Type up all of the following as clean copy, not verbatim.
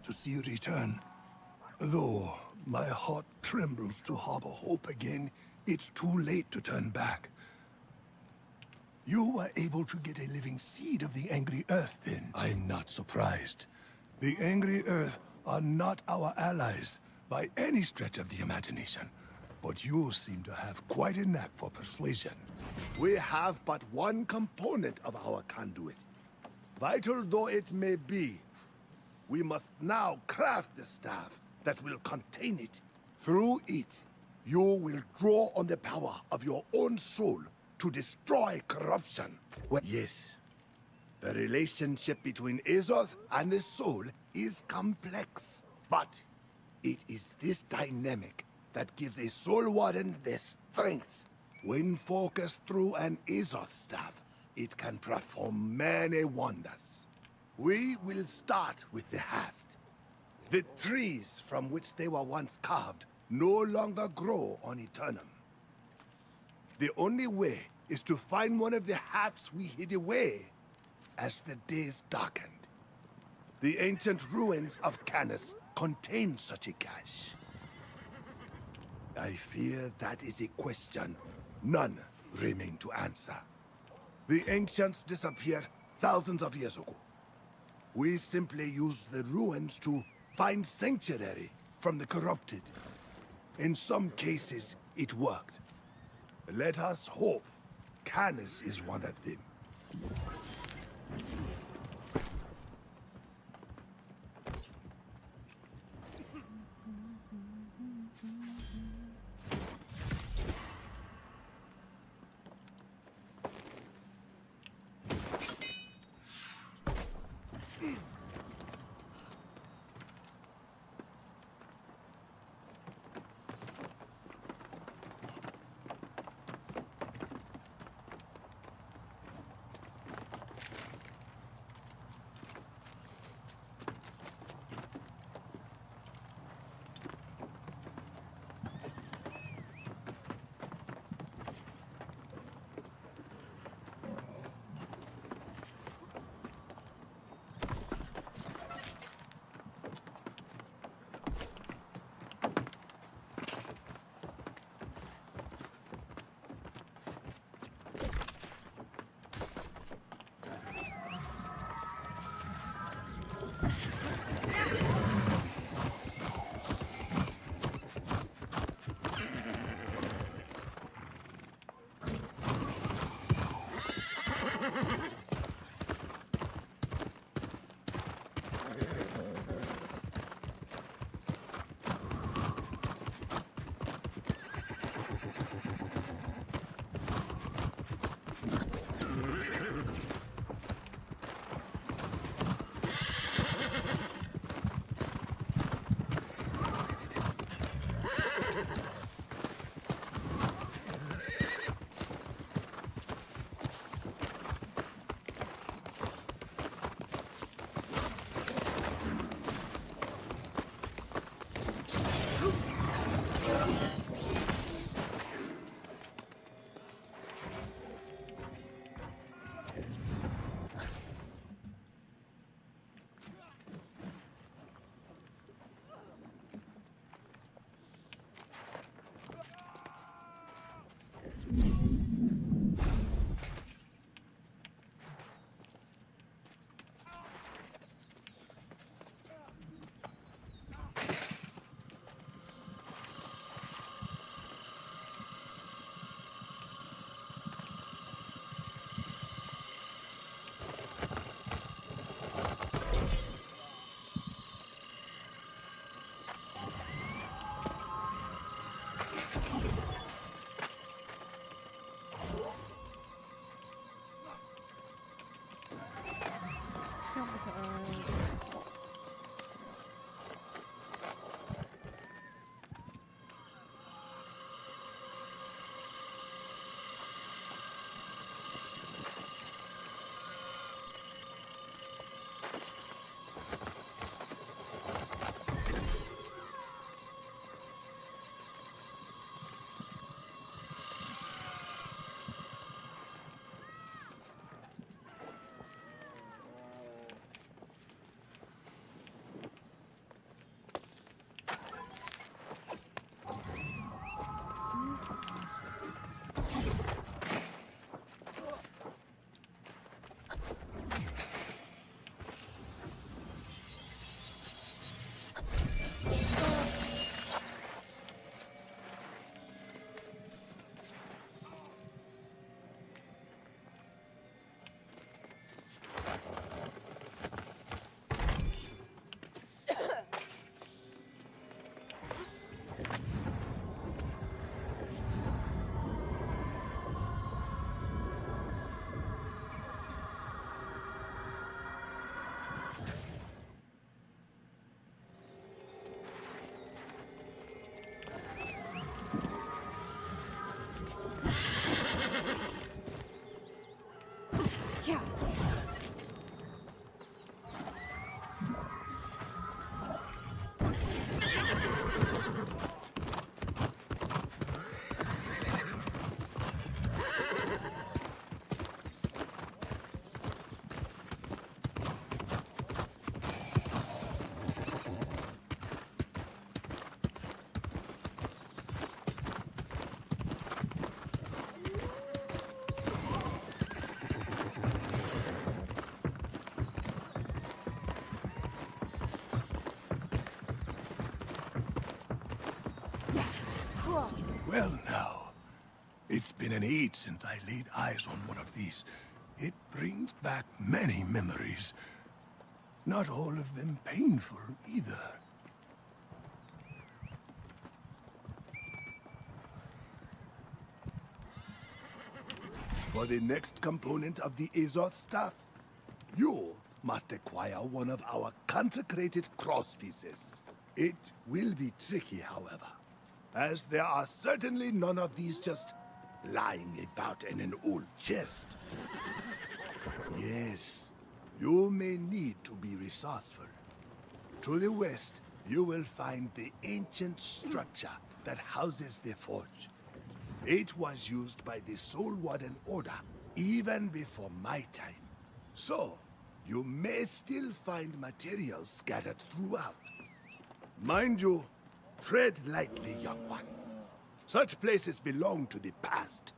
to see you return. Though my heart trembles to harbor hope again, it's too late to turn back. You were able to get a living seed of the Angry Earth then. I'm not surprised. The Angry Earth are not our allies by any stretch of the imagination. But you seem to have quite a knack for persuasion. We have but one component of our conduit. Vital though it may be, we must now craft the staff that will contain it. Through it, you will draw on the power of your own soul to destroy corruption. Well, yes, the relationship between Azoth and the soul is complex, but it is this dynamic that gives a soul warden their strength. When focused through an Azoth staff, it can perform many wonders. We will start with the haft. The trees from which they were once carved no longer grow on Eternum. The only way is to find one of the hafts we hid away as the days darkened. The ancient ruins of Canis contain such a cache. I fear that is a question none remain to answer. The ancients disappeared thousands of years ago. We simply used the ruins to find sanctuary from the corrupted. In some cases, it worked. Let us hope Canis is one of them. Well now, it's been an age since I laid eyes on one of these. It brings back many memories. Not all of them painful either. For the next component of the Azoth staff, you must acquire one of our consecrated crosspieces. It will be tricky, however, as there are certainly none of these just lying about in an old chest. Yes, you may need to be resourceful. To the west, you will find the ancient structure that houses the forge. It was used by the Soul Warden Order even before my time. So, you may still find materials scattered throughout. Mind you, tread lightly, young one. Such places belong to the past.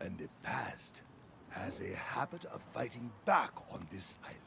And the past has a habit of fighting back on this island.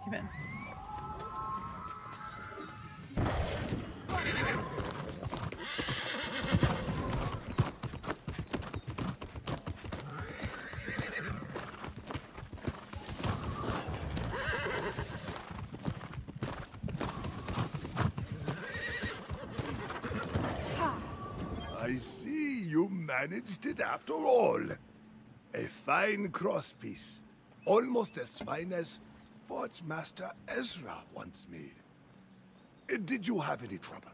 Even. I see you managed it after all. A fine crosspiece. Almost as fine as Forge Master Ezra once made. Did you have any trouble?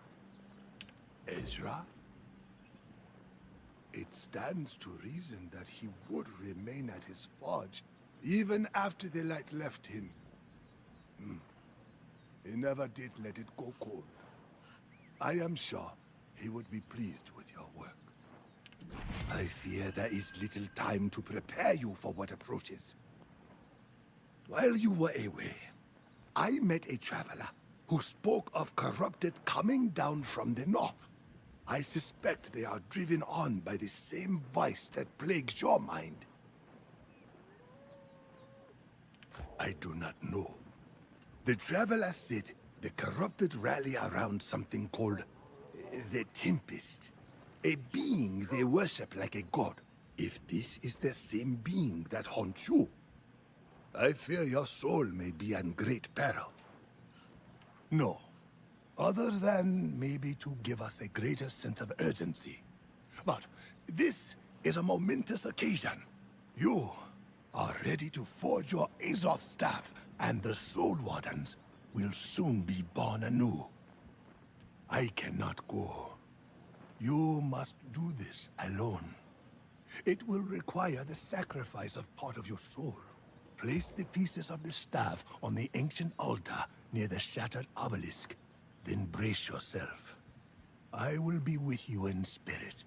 Ezra? It stands to reason that he would remain at his forge even after the light left him. He never did let it go cold. I am sure he would be pleased with your work. I fear there is little time to prepare you for what approaches. While you were away, I met a traveler who spoke of corrupted coming down from the north. I suspect they are driven on by the same vice that plagues your mind. I do not know. The traveler said the corrupted rally around something called the Tempest, a being they worship like a god. If this is the same being that haunts you, I fear your soul may be in great peril. No. Other than maybe to give us a greater sense of urgency. But this is a momentous occasion. You are ready to forge your Azoth staff, and the Soul Wardens will soon be born anew. I cannot go. You must do this alone. It will require the sacrifice of part of your soul. Place the pieces of the staff on the ancient altar near the shattered obelisk. Then brace yourself. I will be with you in spirit.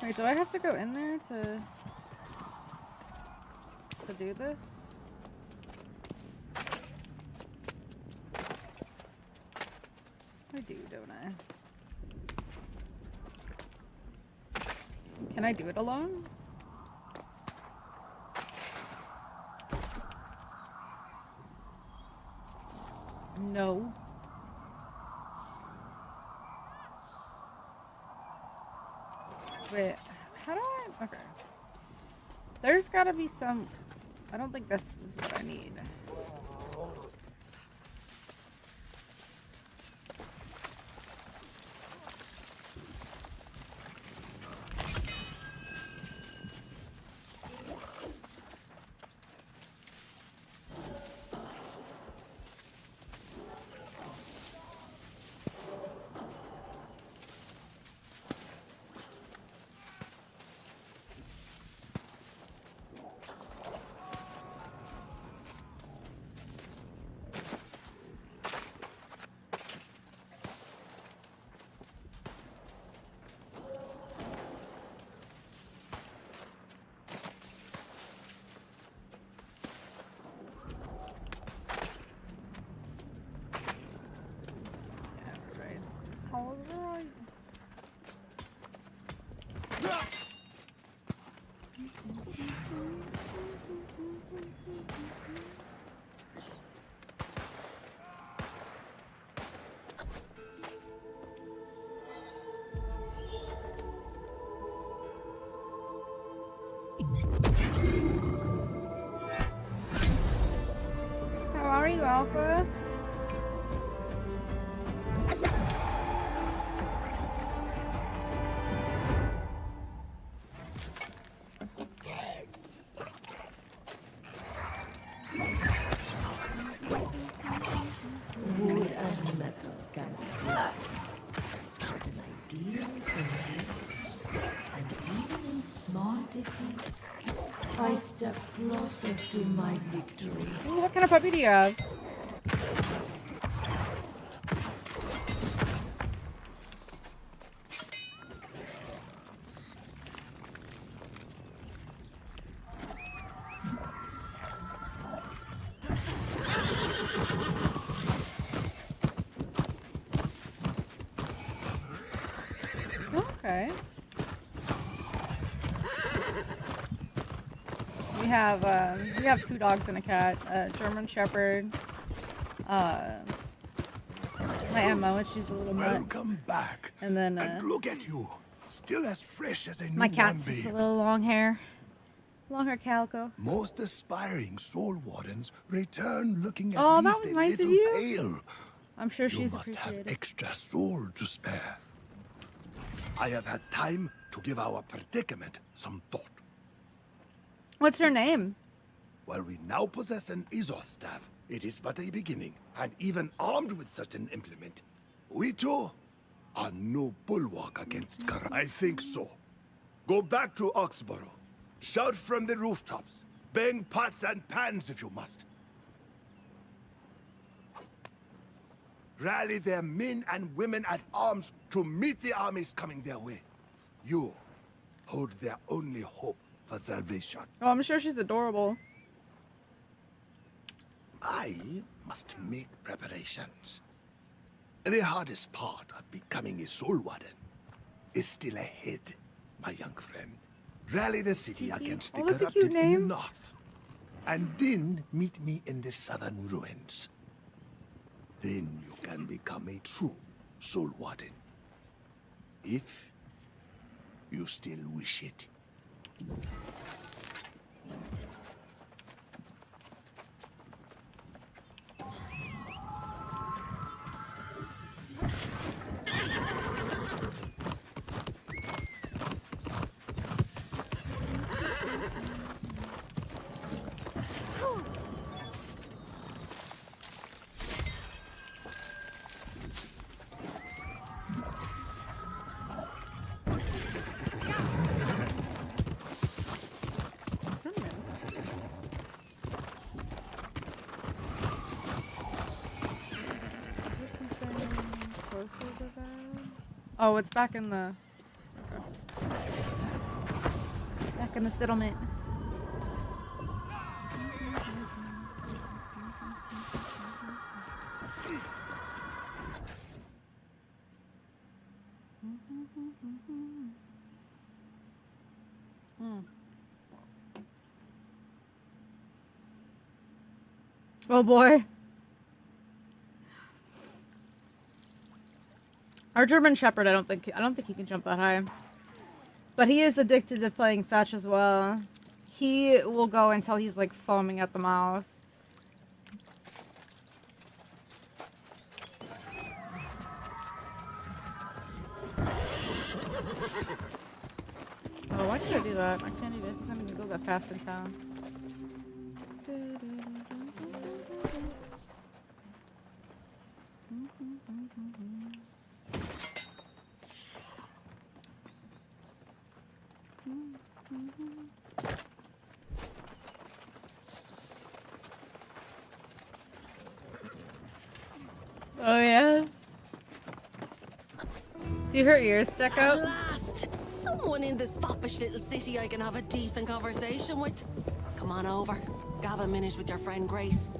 Wait, do I have to go in there to do this? I do, don't I? Can I do it alone? No. Wait, how do I... Okay. There's gotta be some... I don't think this is what I need. How are you, Alpha? Wood and metal can fly. But an ideal contains, and even in small defeats, I step closer to my victory. Ooh, what kind of puppy do you have? Okay. We have 2 dogs and a cat. A German Shepherd. My Emma, which she's a little mutt. Welcome back. And then And look at you, still as fresh as a my newborn cat's just a babe. little long hair. Long hair calico. Most aspiring soul wardens return looking at Oh, that least was a nice of little you. pale. I'm sure You she's must have appreciated. extra soul to spare. I have had time to give our predicament some thought. What's her name? While we now possess an Izoth staff, it is but a beginning, and even armed with such an implement, we too are no bulwark against corruption. I think so. Go back to Oxborough. Shout from the rooftops. Bang pots and pans if you must. Rally their men and women at arms to meet the armies coming their way. You hold their only hope for salvation. Oh, I'm sure she's adorable. I must make preparations. The hardest part of becoming a soul warden is still ahead, my young friend. Rally the city Tiki? against the Oh, that's a corrupted cute in the name. north. And then meet me in the southern ruins. Then you can become a true soul warden. If you still wish it. Is there something closer to that? Oh, it's back in the... Back in the settlement. Oh boy. Our German Shepherd, I don't think he can jump that high. But he is addicted to playing fetch as well. He will go until he's like foaming at the mouth. Oh, why did I do that? I can't even, I didn't go that fast in town. Oh yeah? Do her ears stick At out? last! Someone in this foppish little city I can have a decent conversation with. Come on over. Gab a minute with your friend Grace.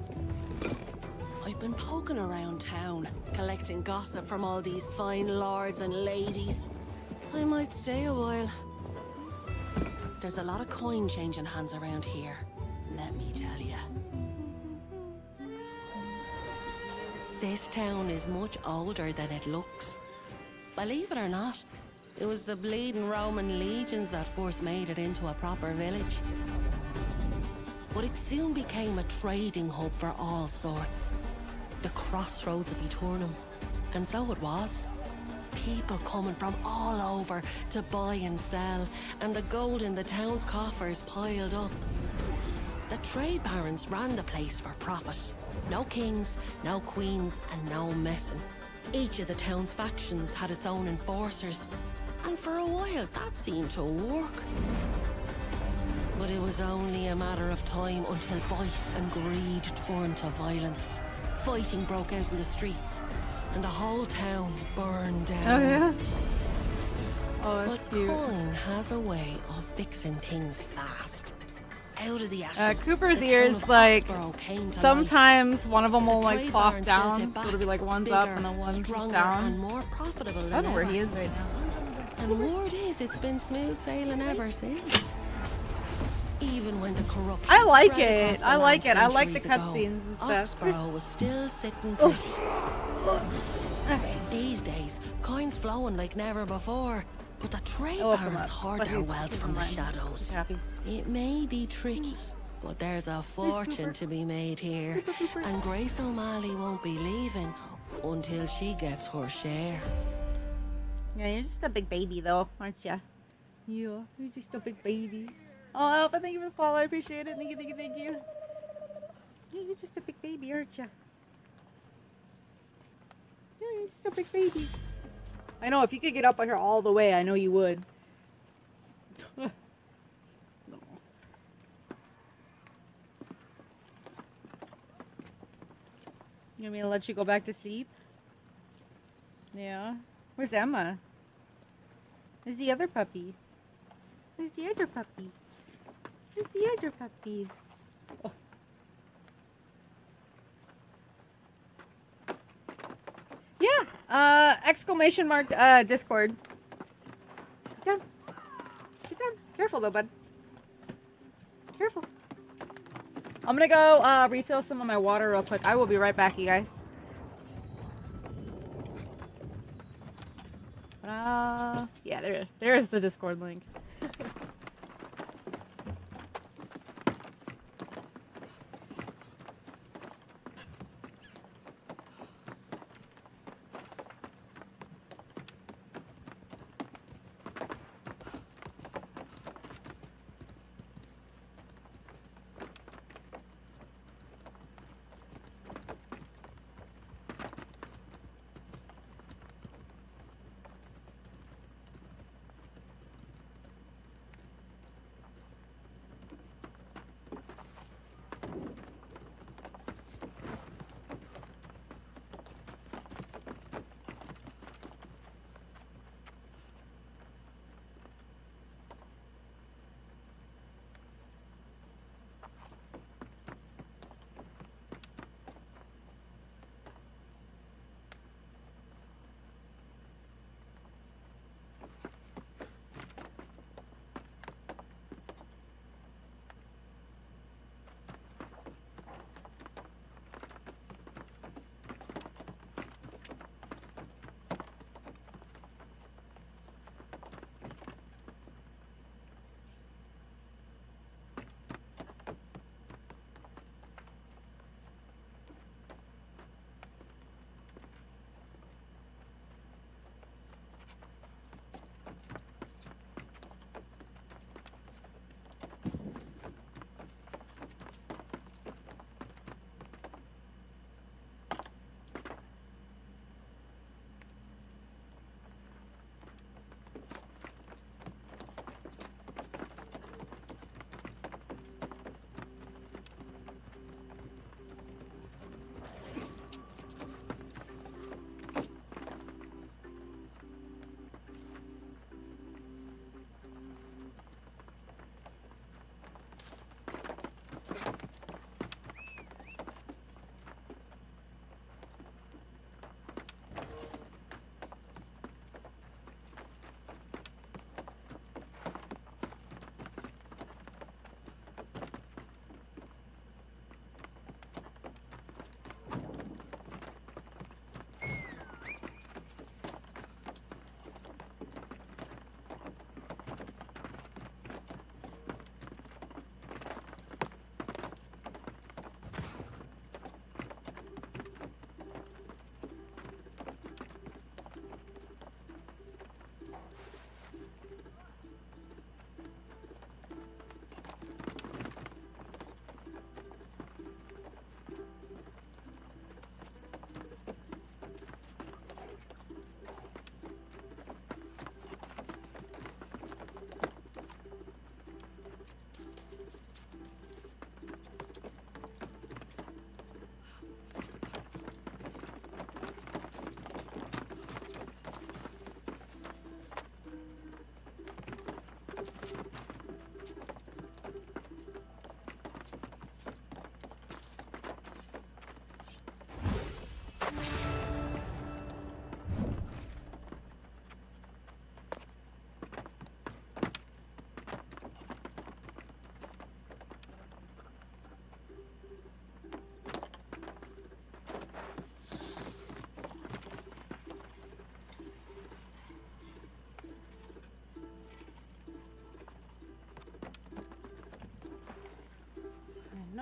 I've been poking around town, collecting gossip from all these fine lords and ladies. I might stay a while. There's a lot of coin changing hands around here, let me tell you. This town is much older than it looks. Believe it or not, it was the bleeding Roman legions that first made it into a proper village. But it soon became a trading hub for all sorts. The crossroads of Eternum. And so it was. People coming from all over to buy and sell, and the gold in the town's coffers piled up. The trade barons ran the place for profit. No kings, no queens, and no messing. Each of the town's factions had its own enforcers, and for a while that seemed to work. But it was only a matter of time until vice and greed turned to violence. Fighting broke out in the streets, and the whole town burned down. Oh yeah? Oh, that's But cute. coin has a way of fixing things fast. Out of the ashes, Cooper's the ears, town of like, Oxborough came to sometimes one of them life. will The like trade flop barons built down, it so back, it'll be like one's bigger, up and then one's stronger, down. and more profitable I than don't know where ever. he is right now. And word is it's been smooth sailing ever since. Even when the corruption I like spread it. across the I like land it. I like the centuries ago, cutscenes and stuff. Oxborough was still sitting pretty. These days, coins flowing like never before. But the trade I woke him barons up, hoard but their he's wealth in from the line. He's shadows. happy. It may be tricky, but there's a fortune to be made here. And Grace O'Malley won't be leaving until she gets her share. Yeah, you're just a big baby, though, aren't ya? Yeah, you're just a big baby. Oh, Alpha, thank you for the follow. I appreciate it. Thank you, thank you, thank you. Yeah, you're just a big baby, aren't ya? Yeah, you're just a big baby. I know, if you could get up here all the way, I know you would. No. You want me to let you go back to sleep? Yeah. Where's Emma? Where's the other puppy? Where's the other puppy? Where's the other puppy? Oh. Yeah. Exclamation mark Discord. Get down. Get down. Careful though, bud. Careful. I'm gonna go refill some of my water real quick. I will be right back, you guys. Yeah, there's the Discord link.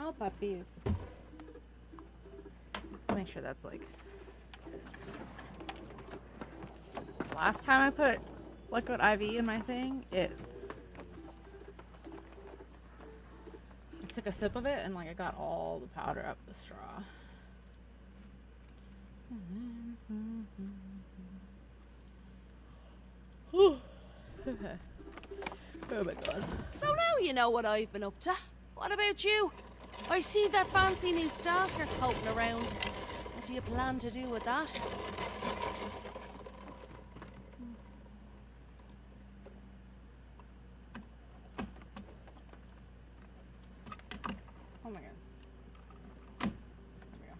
No puppies. Make sure that's like. Last time I put liquid IV in my thing, I took a sip of it and like I got all the powder up the straw. Oh my god. So now you know what I've been up to. What about you? I see that fancy new staff you're toting around. What do you plan to do with that? Oh my god. There we go.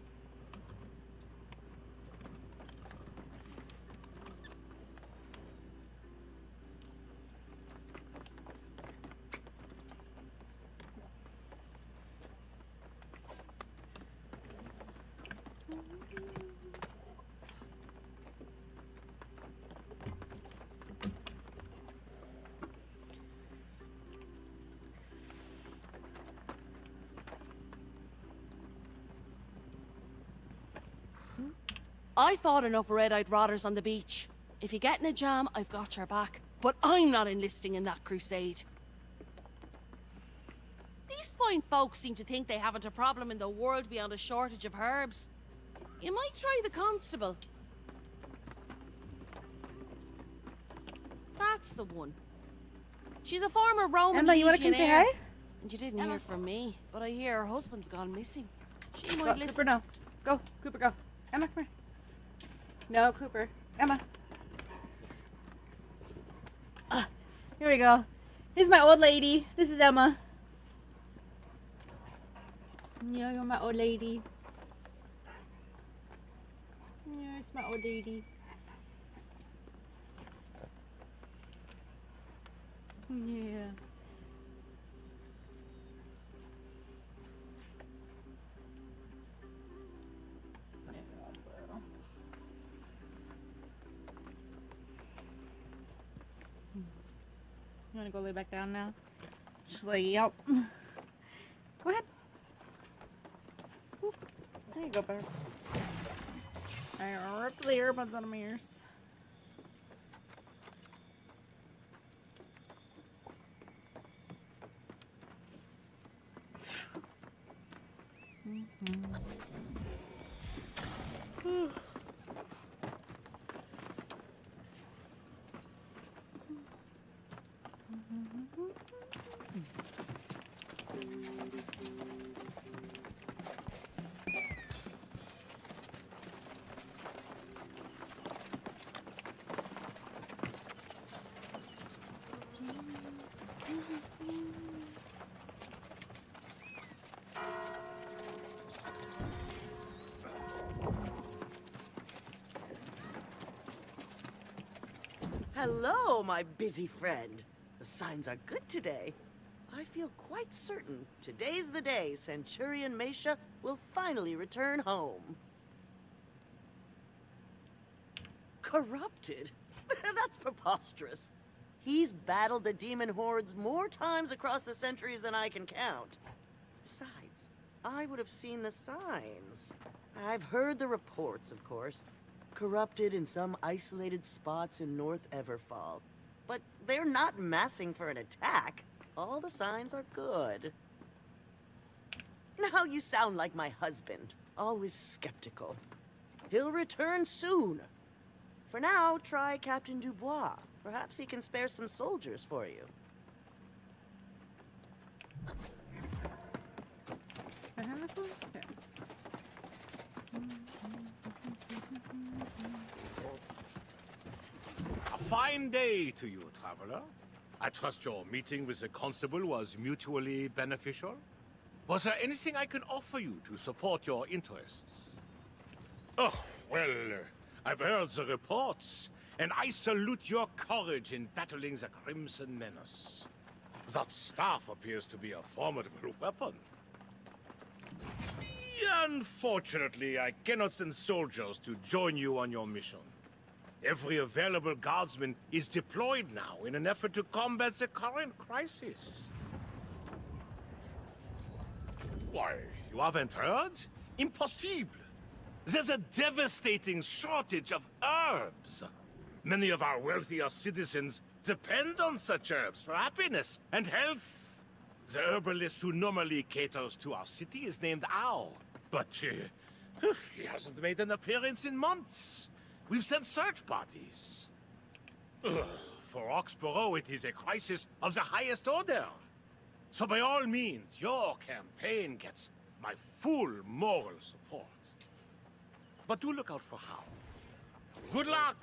I thought enough red-eyed rotters on the beach. If you get in a jam, I've got your back. But I'm not enlisting in that crusade. These fine folks seem to think they haven't a problem in the world beyond a shortage of herbs. You might try the constable. That's the one. She's a former Roman Emma, you wanna come say legionnaire. hi? And you didn't hear from me, but I hear her husband's gone missing. She Go, might Cooper, listen. no. Go, Cooper, go. Emma, come here. No, Cooper. Emma. Here we go. Here's my old lady. This is Emma. Yeah, you're my old lady. Yeah, it's my old lady. Yeah. You wanna go lay back down now? Just like, yep. Go ahead. Ooh, there you go, bear. I ripped the earbuds out of my ears. Hello, my busy friend. The signs are good today. I feel quite certain today's the day Centurion Mesha will finally return home. Corrupted? That's preposterous. He's battled the demon hordes more times across the centuries than I can count. Besides, I would have seen the signs. I've heard the reports, of course. Corrupted in some isolated spots in North Everfall. But they're not massing for an attack. All the signs are good. Now you sound like my husband, always skeptical. He'll return soon. For now, try Captain Dubois. Perhaps he can spare some soldiers for you. I have this one? Yeah. A fine day to you, traveler. I trust your meeting with the constable was mutually beneficial. Was there anything I can offer you to support your interests? Oh, well, I've heard the reports, and I salute your courage in battling the Crimson Menace. That staff appears to be a formidable weapon. Unfortunately, I cannot send soldiers to join you on your mission. Every available guardsman is deployed now in an effort to combat the current crisis. Why, you haven't heard? Impossible! There's a devastating shortage of herbs. Many of our wealthier citizens depend on such herbs for happiness and health. The herbalist who normally caters to our city is named Ao, but he hasn't made an appearance in months. We've sent search parties. For Oxborough, it is a crisis of the highest order. So by all means, your campaign gets my full moral support. But do look out for Hal. Good luck!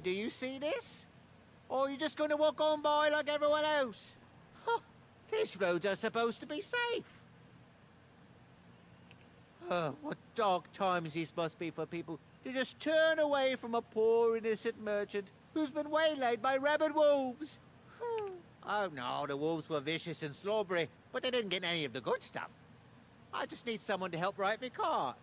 Do you see this? Or are you just going to walk on by like everyone else? Huh, these roads are supposed to be safe. What dark times these must be for people to just turn away from a poor innocent merchant who's been waylaid by rabid wolves. Oh no, the wolves were vicious and slobbery, but they didn't get any of the good stuff. I just need someone to help right me cart.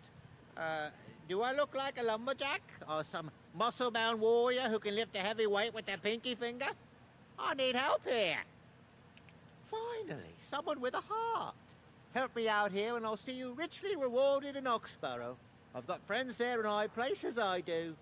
Do I look like a lumberjack? Or some muscle-bound warrior who can lift a heavy weight with their pinky finger? I need help here. Finally, someone with a heart. Help me out here and I'll see you richly rewarded in Oxborough. I've got friends there in high places, I do.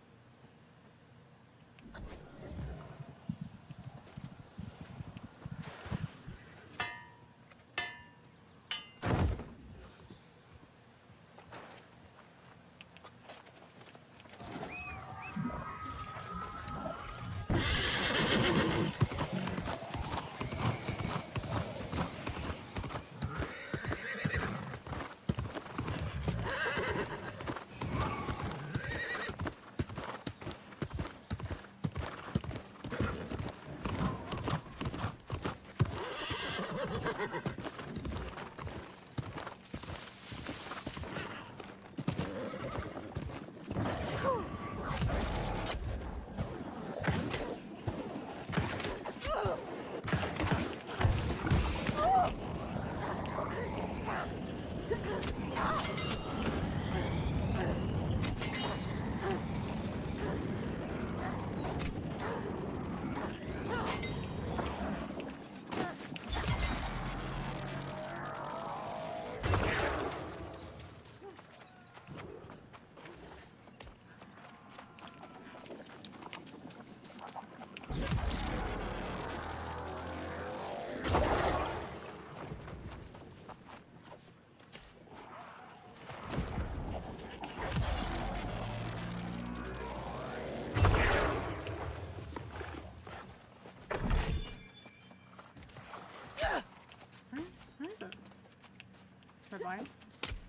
Am I blind?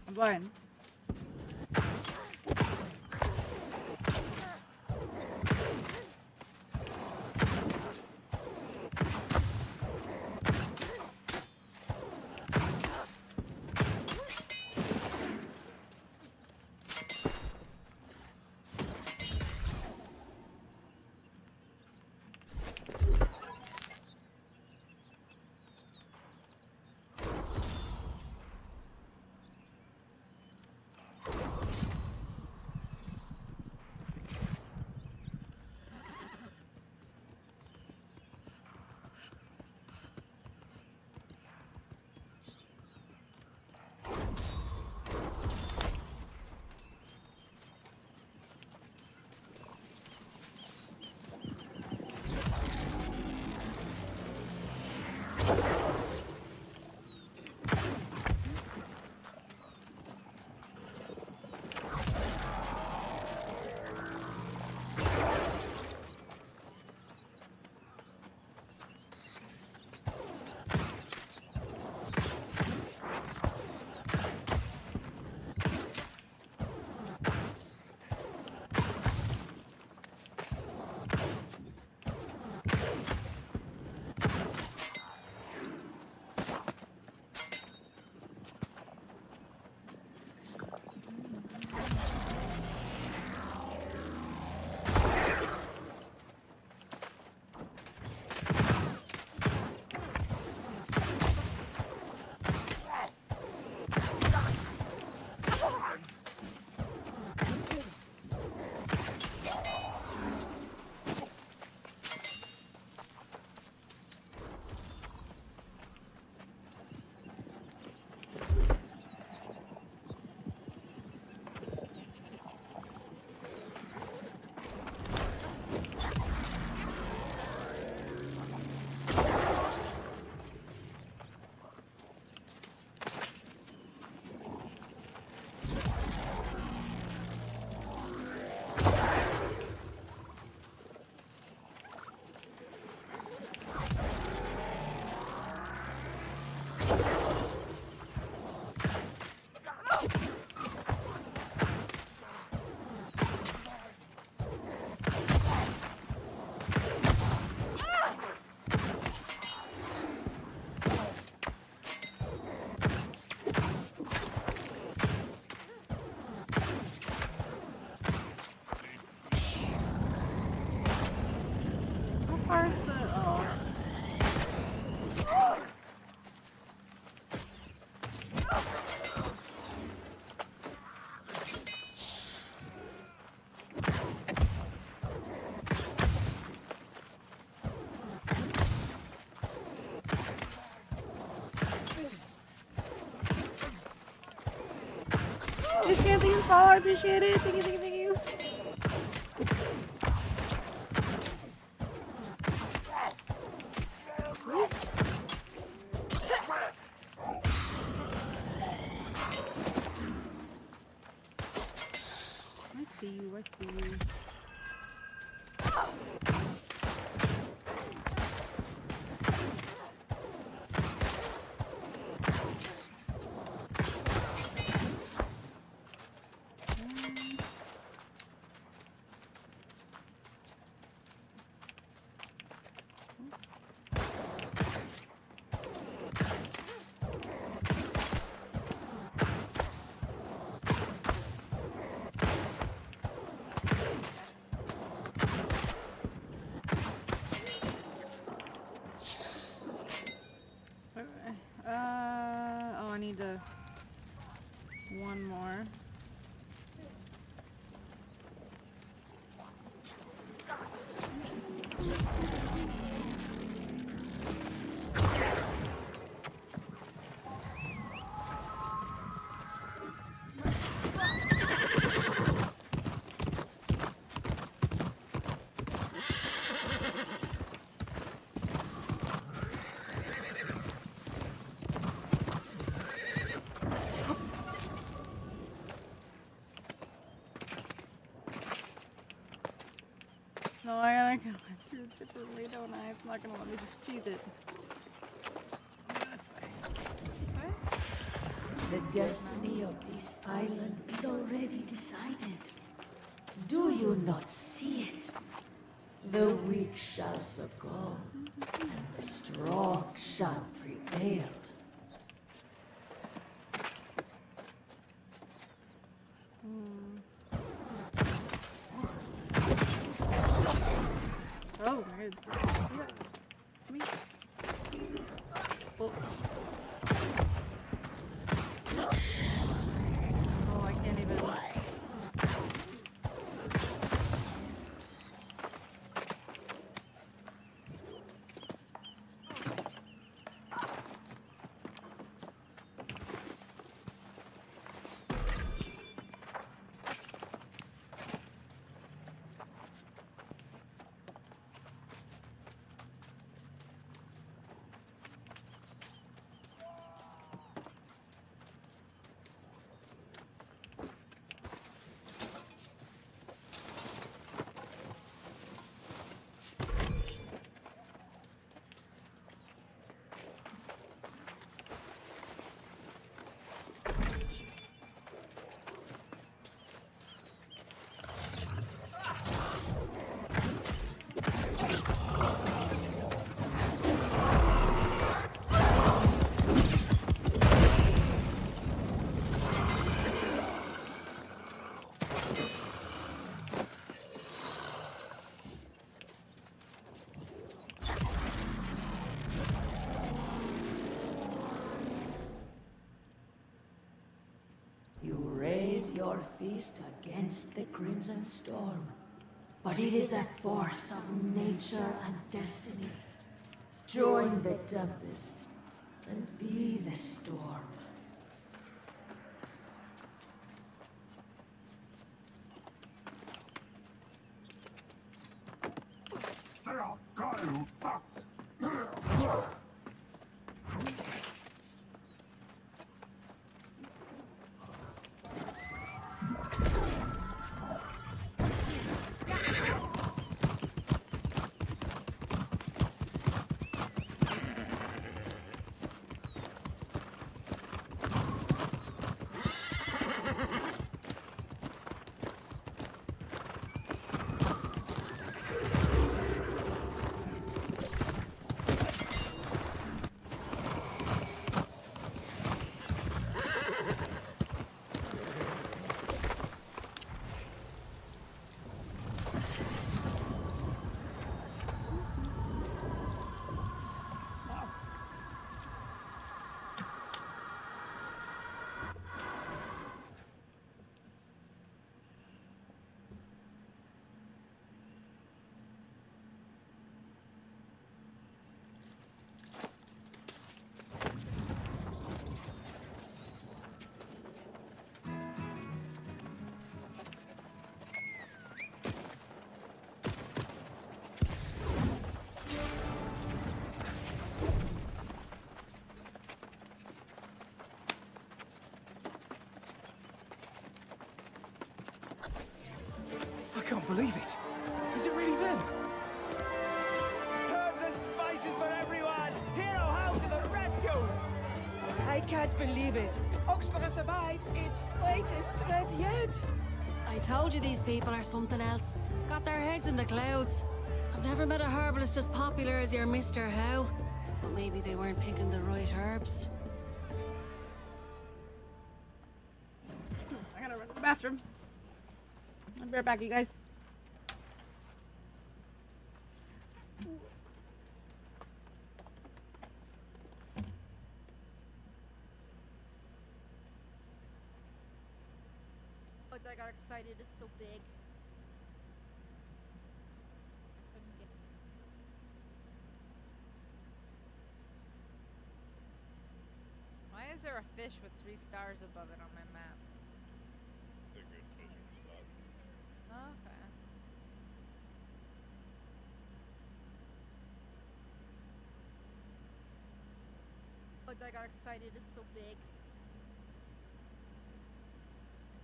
I'm blind. Thank you, follow. I appreciate it. Thank you, thank you, thank you. I see you, I see you. Oh, I need to one more. No, I gotta go through differently, don't I? It's not gonna let me just cheese it. This way. This way? The destiny of this island is already decided. Do you not see it? The weak shall succumb, and the strong shall prevail. Oh, my God. Me. Oh. Oh, I can't even. You raise your fist against the Crimson Storm, but it is a force of nature and destiny. Join the tempest and be the storm. can't believe it. Is it really them? Herbs and spices for everyone! Hero House to the rescue! I can't believe it. Oxborough survives its greatest threat yet. I told you these people are something else. Got their heads in the clouds. I've never met a herbalist as popular as your Mr. How. But maybe they weren't picking the right herbs. I gotta run to the bathroom. I'll be right back, you guys. But I got excited, it's so big. Why is there a fish with 3 stars above it on my map? It's a good fishing spot. Oh, okay. But I got excited, it's so big. I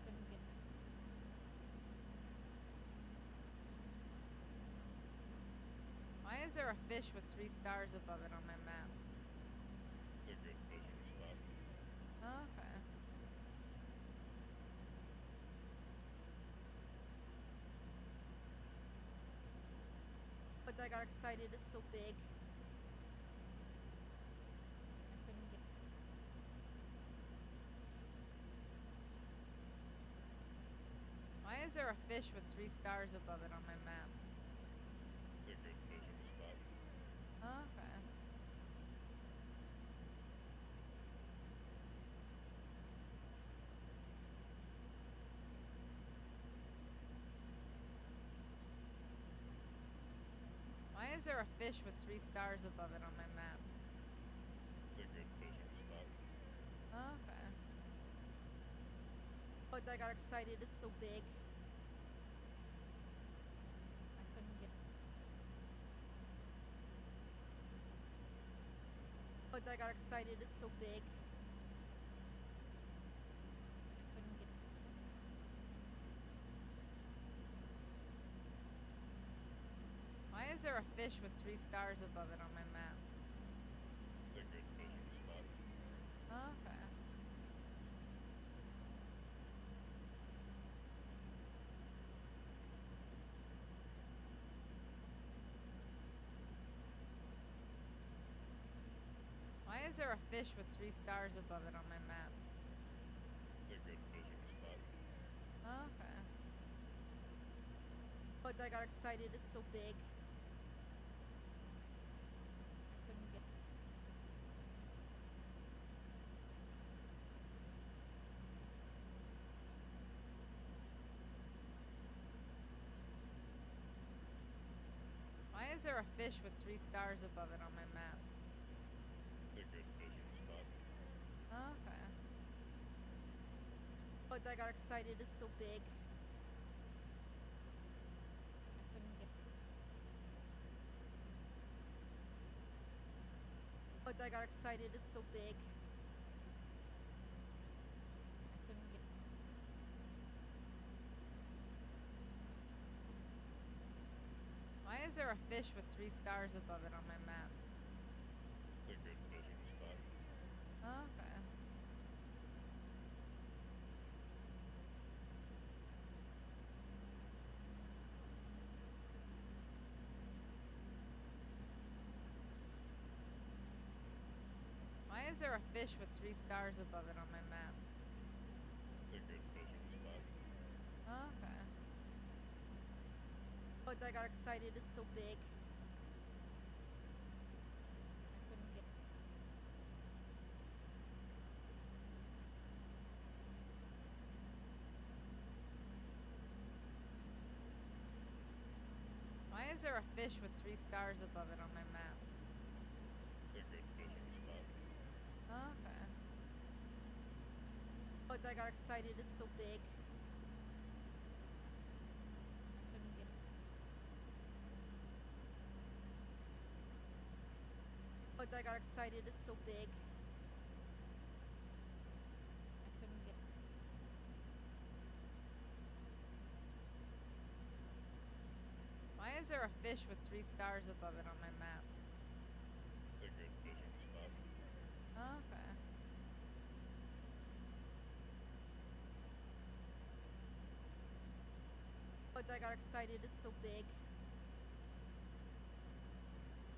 couldn't get it. Why is there a fish with 3 stars above it on my map? It's a good fishing spot. Oh, okay. But I got excited, it's so big. I couldn't get it. Why is there a fish with 3 stars above it on my map? It's a good fishing spot. Oh, okay. Why is there a fish with 3 stars above it on my map? It's a good fishing spot. Oh, okay. But I got excited, it's so big. I couldn't get it. But I got excited, it's so big. I couldn't get it. Why is there a fish with 3 stars above it on my map? It's a good fishing spot. Oh, okay. Why is there a fish with 3 stars above it on my map? It's a good fishing spot. Oh, okay. But I got excited, it's so big. I couldn't get it. Why is there a fish with 3 stars above it on my map? It's a good fishing spot. Oh, okay. But I got excited, it's so big. I couldn't get it. But I got excited, it's so big. I couldn't get it. Why is there a fish with 3 stars above it on my map? It's a good fishing spot. Oh, okay. Why is there a fish with 3 stars above it on my map? It's a good fishing spot. Oh, okay. But I got excited, it's so big. I couldn't get it. Why is there a fish with 3 stars above it on my map? It's a good fishing spot. Oh, okay. But I got excited, it's so big. I couldn't get it. But I got excited, it's so big. I couldn't get it. there a fish with 3 stars above it on my map? It's a good fishing spot. Oh, okay. But I got excited. It's so big.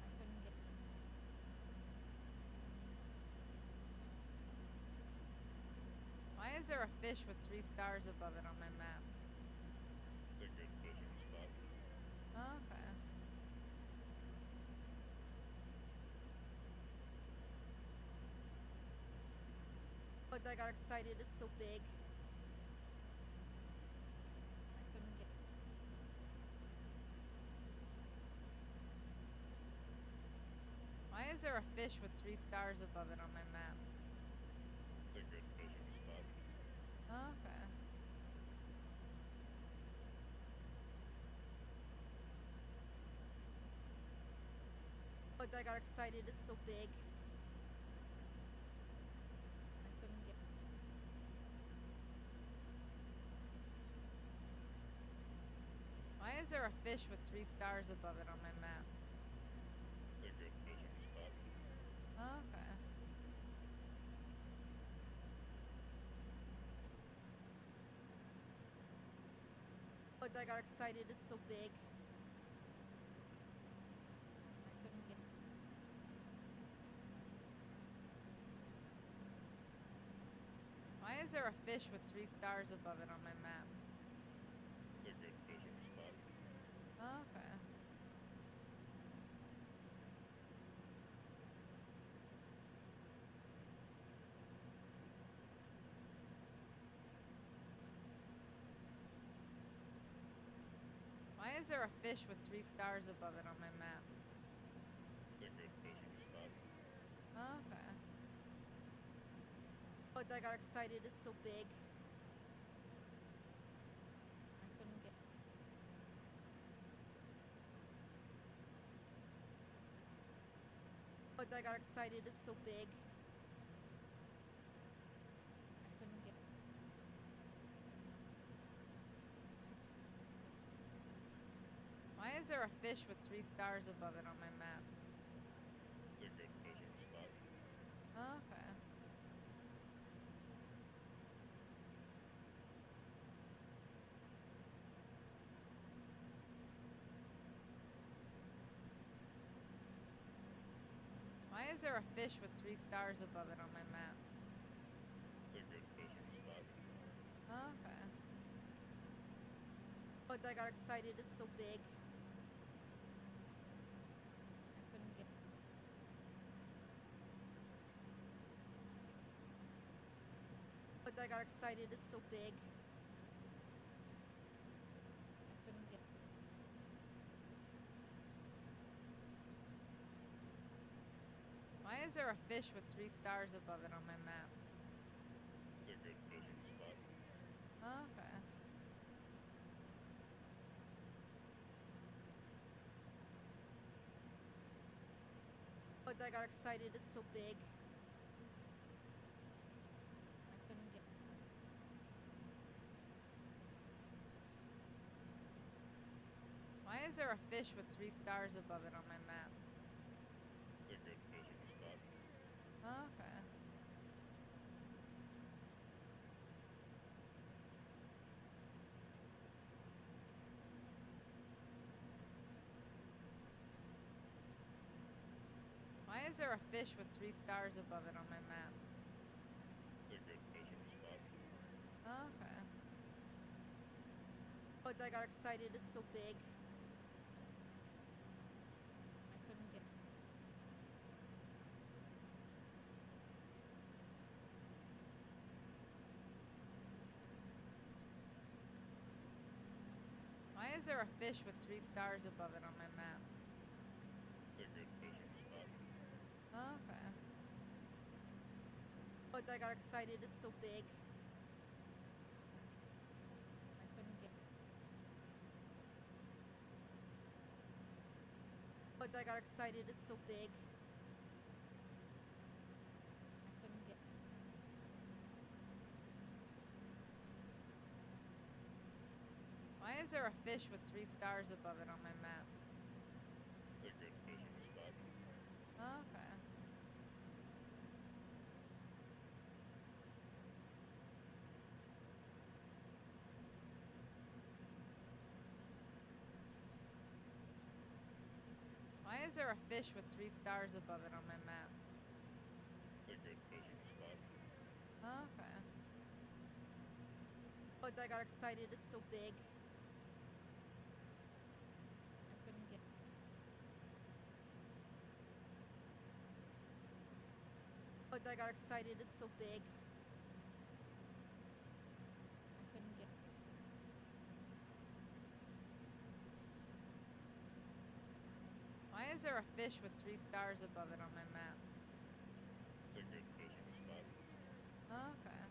I couldn't get. Why is there a fish with 3 stars above it on my map? It's a good fishing spot. Oh, okay. But I got excited. It's so big. I couldn't get. Why is there a fish with 3 stars above it on my map? It's a good fishing spot. Oh, okay. But I got excited. It's so big. I couldn't get. Why is there a fish with 3 stars above it on my map? It's a good fishing spot. Oh, okay. But I got excited. It's so big. I couldn't get. Why is there a fish with 3 stars above it on my map? It's a good fishing spot. Oh, okay. Why is there a fish with 3 stars above it on my map? It's a good fishing spot. Oh, okay. But I got excited. It's so big. I couldn't get. But I got excited. It's so big. I couldn't get. Why is there a fish with 3 stars above it on my map? It's a good fishing spot. Oh, okay. Why is there a fish with 3 stars above it on my map? It's a good fishing spot. Oh, okay. But I got excited. It's so big. I couldn't get. But I got excited. It's so big. I couldn't get. Why is there a fish with 3 stars above it on my map? It's a good fishing spot. Oh, okay. But I got excited. It's so big. I couldn't get. Why is there a fish with 3 stars above it on my map? It's a good fishing spot. Oh, okay. Why is there a fish with 3 stars above it on my map? It's a good fishing spot. Oh, okay. But I got excited. It's so big. I couldn't get. Why is there a fish with 3 stars above it on my map? It's a good fishing spot. Oh, okay. But I got excited. It's so big. I couldn't get. But I got excited. It's so big. I couldn't get. Why Why is there a fish with 3 stars above it on my map? It's a good fishing spot. Oh, okay. Why is there a fish with 3 stars above it on my map? It's a good fishing spot. Oh, okay. But I got excited. It's so big. I couldn't get. But I got excited. It's so big. I couldn't get. Why is there a fish with 3 stars above it on my map? It's a good fishing spot. Oh, okay.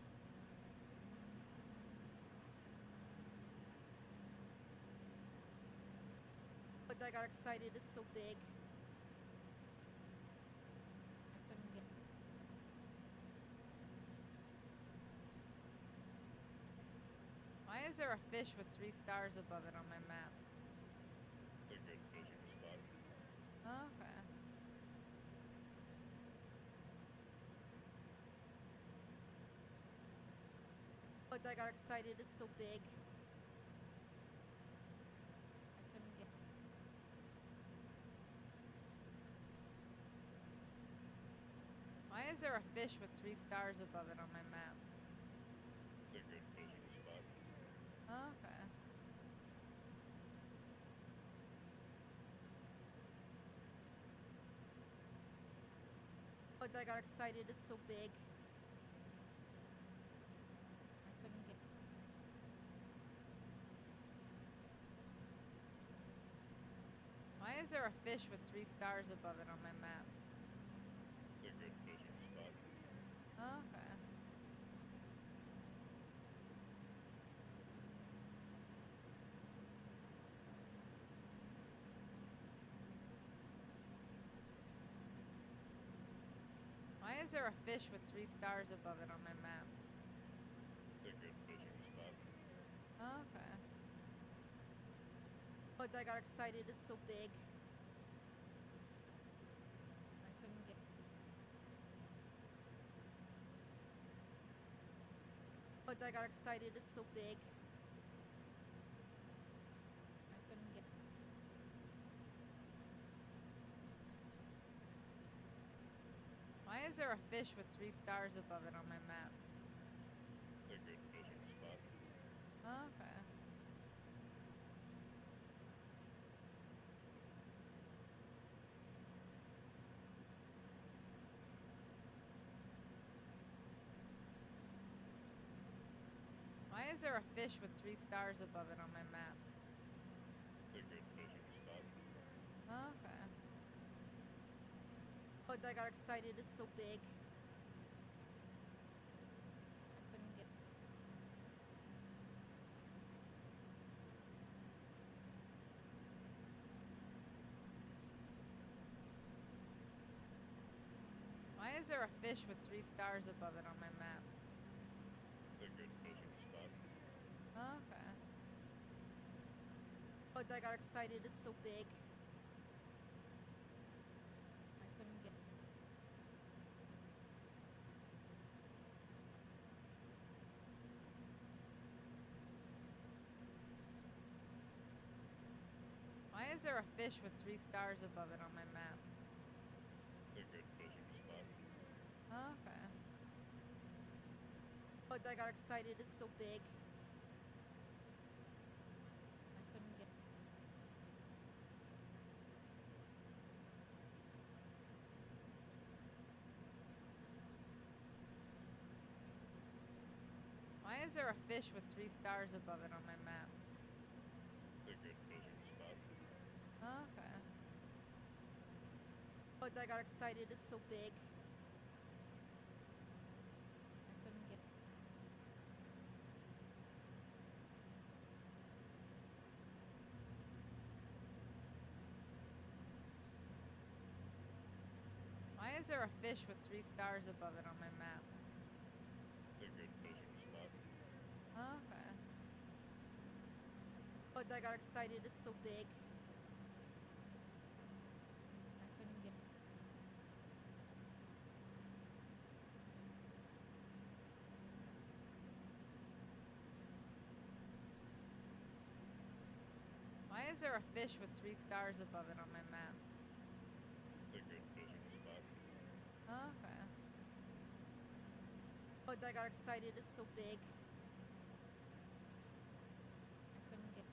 But I got excited. It's so big. I couldn't get. Why is there a fish with 3 stars above it on my map? It's a good fishing spot. Oh, okay. But I got excited. It's so big. I couldn't get. Why is there a fish with 3 stars above it on my map? It's a good fishing spot. Oh, okay. But I got excited. It's so big. I couldn't get. Why is there a fish with 3 stars above it on my map? It's a good fishing spot. Oh, okay. Why is there a fish with 3 stars above it on my map? It's a good fishing spot. Oh, okay. But I got excited. It's so big. I couldn't get. But I got excited. It's so big. I couldn't get. Why is there a fish with 3 stars above it on my map? It's a good fishing spot. Oh, okay. Why is there a fish with 3 stars above it on my map? It's a good fishing spot. Oh, okay. But I got excited. It's so big. I couldn't get. Why is there a fish with 3 stars above it on my map? It's a good fishing spot. Oh, okay. But I got excited. It's so big. I couldn't get. Why is there a fish with 3 stars above it on my map? It's a good fishing spot. Oh, okay. But I got excited. It's so big. I couldn't get. Why is there a fish with 3 stars above it on my map? It's a good fishing spot. Oh, okay. But I got excited. It's so big. I couldn't get. Why is there a fish with 3 stars above it on my map? It's a good fishing spot. Oh, okay. But But I got excited. It's so big. I couldn't get. Why is there a fish with 3 stars above it on my map? It's a good fishing spot. Oh, okay. But I got excited. It's so big. I couldn't get.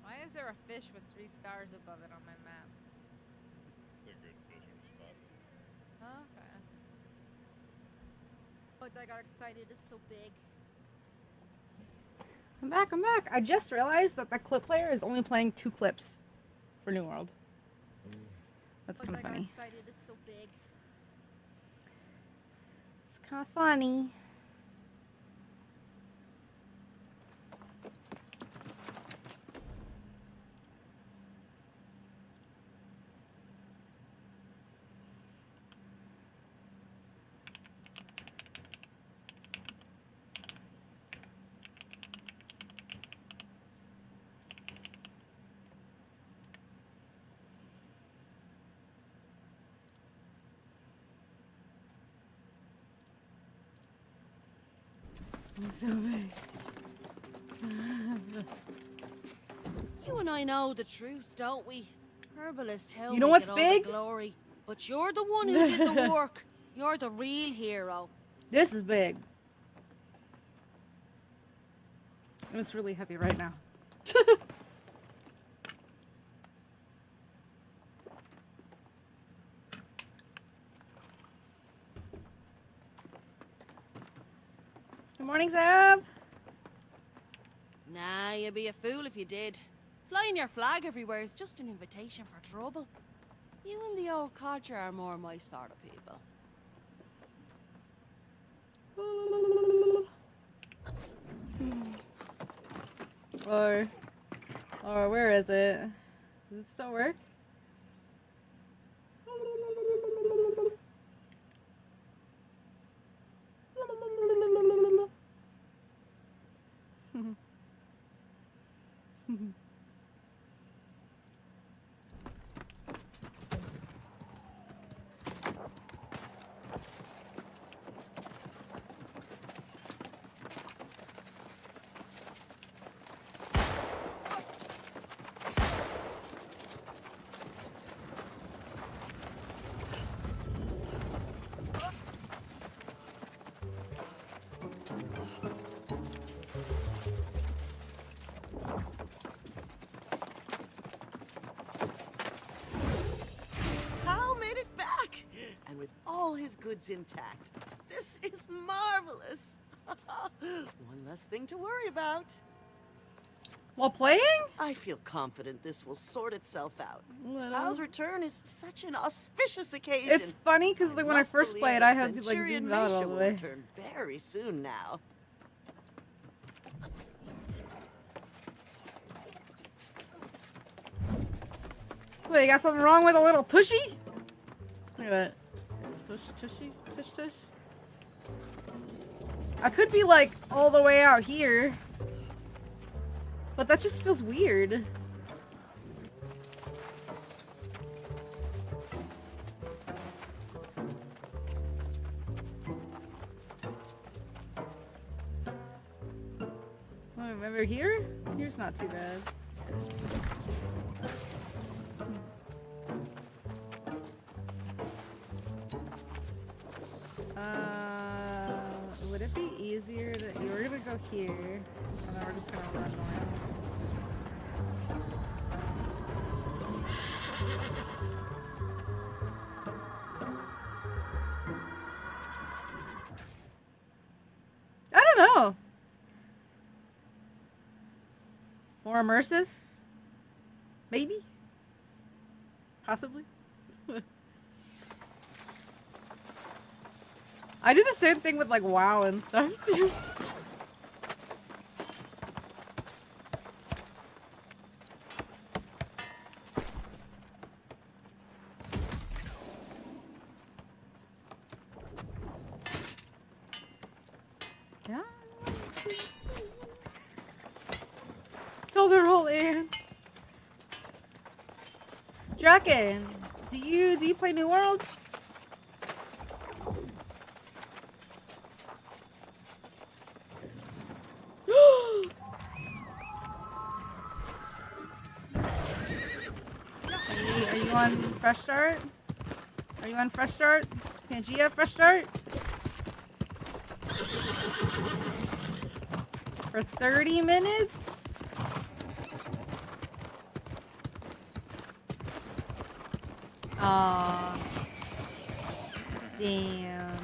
Why is there a fish with 3 stars above it on my map? It's a good fishing spot. Oh, okay. But I got excited. It's so big. I'm back, I'm back. I just realized that the clip player is only playing 2 clips for New World. That's kind of But I got funny. excited. It's so big. It's kind of funny. It's so big. You and I know the truth, don't we? Herbalists tell You know me what's get all big? the glory, but you're the one who did the work. You're the real hero. This is big. And it's really heavy right now. Good morning, Zab. Nah, you'd be a fool if you did. Flying your flag everywhere is just an invitation for trouble. You and the old codger are more my sort of people. Or where is it? Does it still work? Hal made it back! And with all his goods intact. This is marvelous! One less thing to worry about. While playing? I feel confident this will sort itself out. Little. Hal's return is such an auspicious occasion. It's funny because like when I must first believe played, that I had to like Centurion zoom out all Mesha the will way. return very soon now. Wait, you got something wrong with a little tushy? Look at that. Tush, tushy, tush, tush. I could be like all the way out here. But that just feels weird. Oh, remember here? Here's not too bad. Would it be easier that you were gonna go here, and then we're just gonna run around? I don't know. More immersive? Maybe? Possibly? I do the same thing with like WoW and stuff too. Oh, they're all ants. Draken, do you play New World? Are you on Fresh Start? Are you on Fresh Start? Pangea Fresh Start? For 30 minutes? Aw. Damn.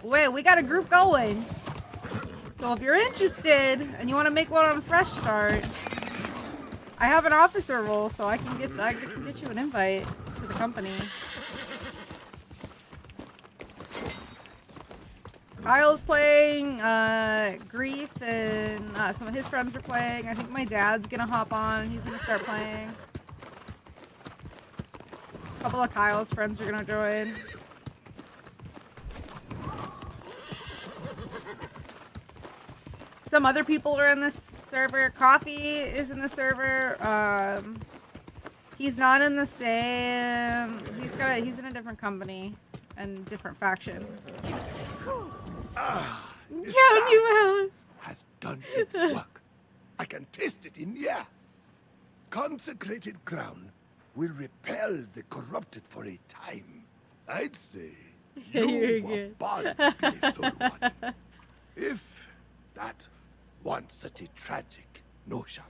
Wait, we got a group going. So if you're interested and you want to make one on Fresh Start, I have an officer role, so I can get you an invite to the company. Kyle's playing, Grief, and some of his friends are playing. I think my dad's gonna hop on and he's gonna start playing. A couple of Kyle's friends are gonna join. Some other people are in this server. Coffee is in the server. He's not in the same. He's in a different company and different faction. Count you out. Has done its work. I can taste it in the air. Consecrated ground will repel the corrupted for a time. I'd say you were born to play Soul Warden. If that weren't such a tragic notion.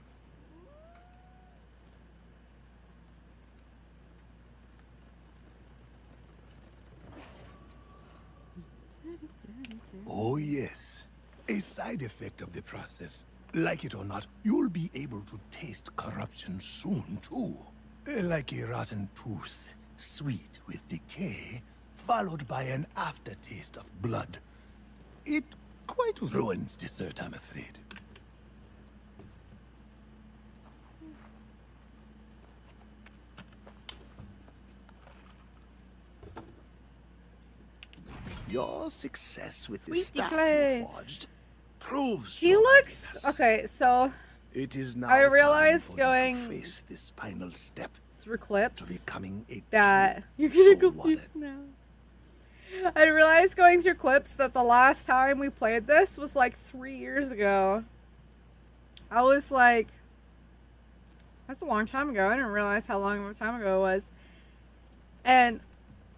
Oh yes, a side effect of the process. Like it or not, you'll be able to taste corruption soon too. Like a rotten tooth, sweet with decay, followed by an aftertaste of blood. It quite ruins dessert, I'm afraid. Your success with the Sweetie staff Clay. you forged proves He your looks readiness. okay. So It is now I realized time for you going to face this final step through to clips becoming a that true you're gonna Soul confused Warden. now. I realized going through clips that the last time we played this was like 3 years ago. I was like, that's a long time ago. I didn't realize how long of a time ago it was. And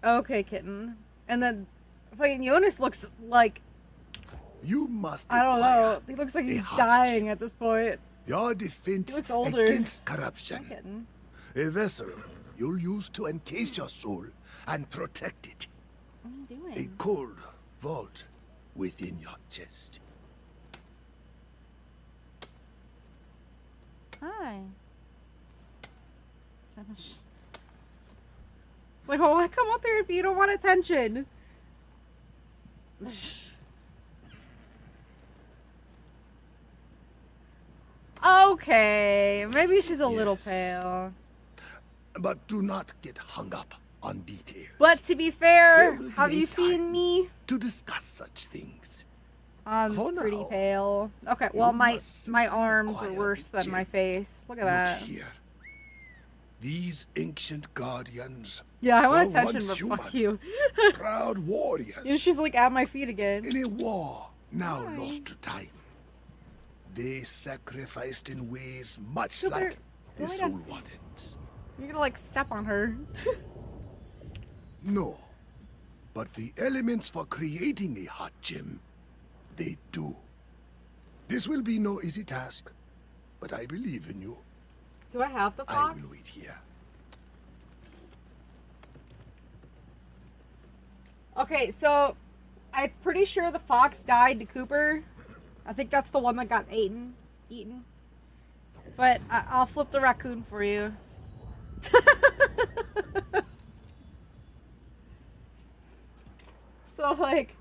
okay, kitten. And then fucking Jonas looks like, You must I don't acquire know. He looks like a he's hostage. dying at this point. Your defense He looks older. against Hi, corruption. kitten. A vessel you'll use to encase your soul and protect it. What are you A doing? cold vault within your chest. Hi. It's like, oh, why come up here if you don't want attention? Okay, maybe she's a little Yes. pale. But do not get hung up on details. But to be fair, There will be have a you seen time me? to discuss such things? I'm For pretty now, pale. Okay, well you my must arms are acquire worse the than my gem. face. Look at Look that. here. These ancient guardians, Yeah, I want were attention, once but fuck human. you. proud warriors, You know, she's like at my feet again. in a war now lost to time. They sacrificed in ways much Super- like the go Soul down. Wardens. You're gonna like step on her. No, but the elements for creating a hot gem, they do. This will be no easy task, but I believe in you. Do I have the I fox? will wait here. Okay, so I'm pretty sure the fox died to Cooper. I think that's the one that got eaten. But I'll flip the raccoon for you. So, like,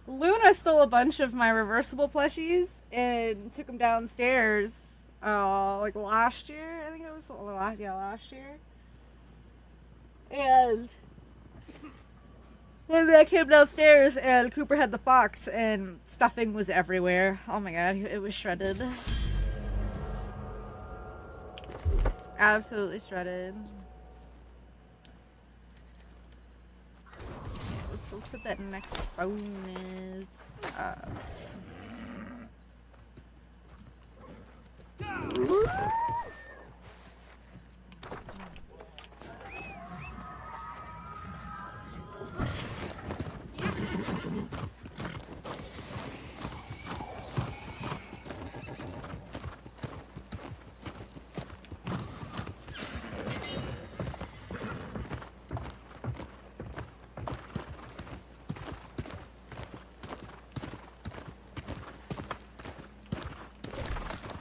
Luna stole a bunch of my reversible plushies and took them downstairs, like last year. I think it was last year. And One day I came downstairs and Cooper had the fox and stuffing was everywhere. Oh my god, it was shredded. Absolutely shredded. Let's hit that next bonus.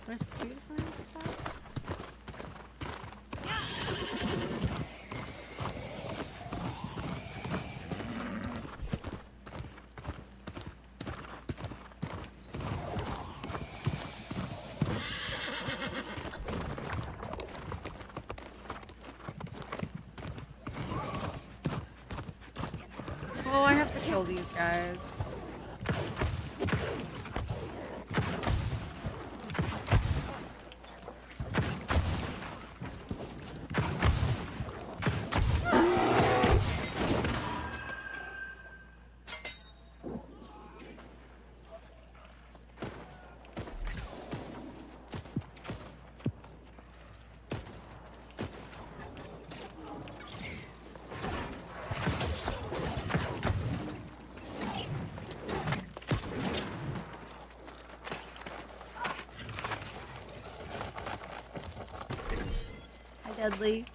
There's two different spots. Oh, I have to kill these guys. Deadly.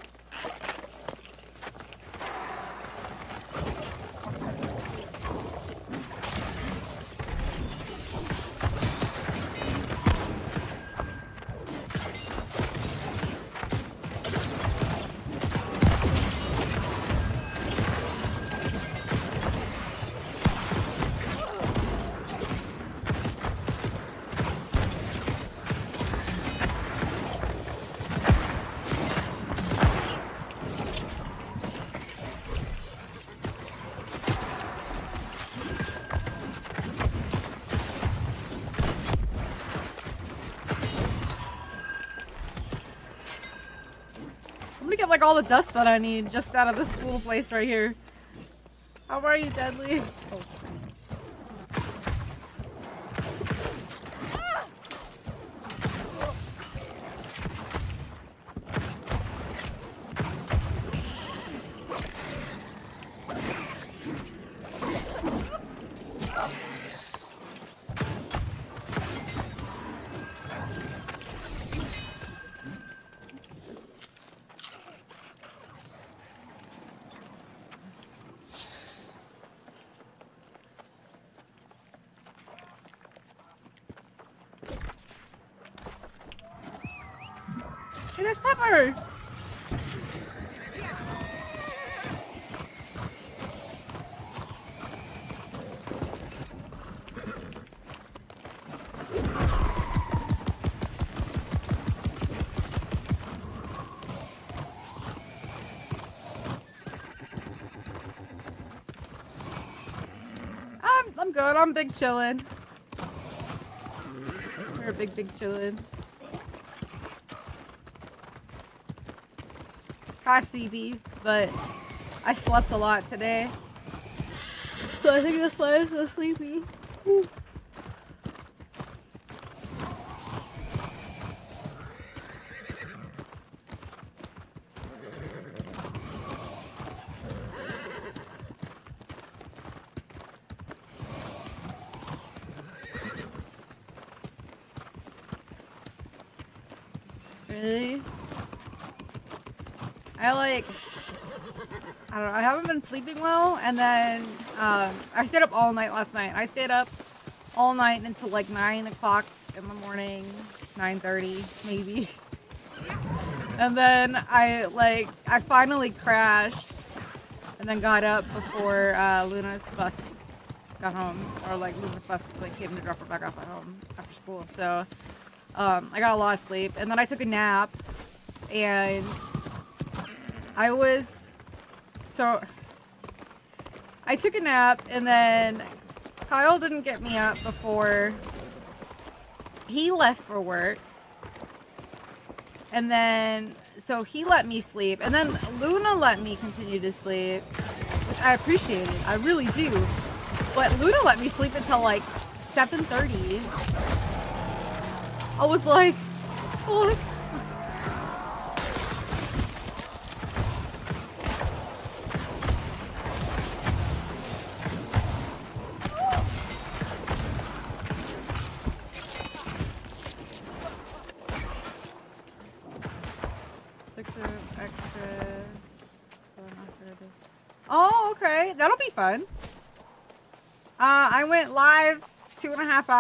Get like all the dust that I need just out of this little place right here. How are you, Deadly? Oh. Hey, there's Pepper! I'm good. I'm big chillin'. We're big chillin'. Hi, CB, but I slept a lot today, so I think that's why I'm so sleepy. Ooh. Really? I don't know, I haven't been sleeping well, and then I stayed up all night last night. I stayed up all night until like 9 o'clock in the morning, 9:30 maybe. And then I finally crashed and then got up before Luna's bus got home, or like Luna's bus came to drop her back off at home after school. So I got a lot of sleep, and then I took a nap, and I was so I took a nap, and then Kyle didn't get me up before he left for work. And then, so he let me sleep. And then Luna let me continue to sleep, which I appreciated. I really do. But Luna let me sleep until like 7:30. I was like, what? Extra. Oh, okay. That'll be fun. I went live 2.5 hours.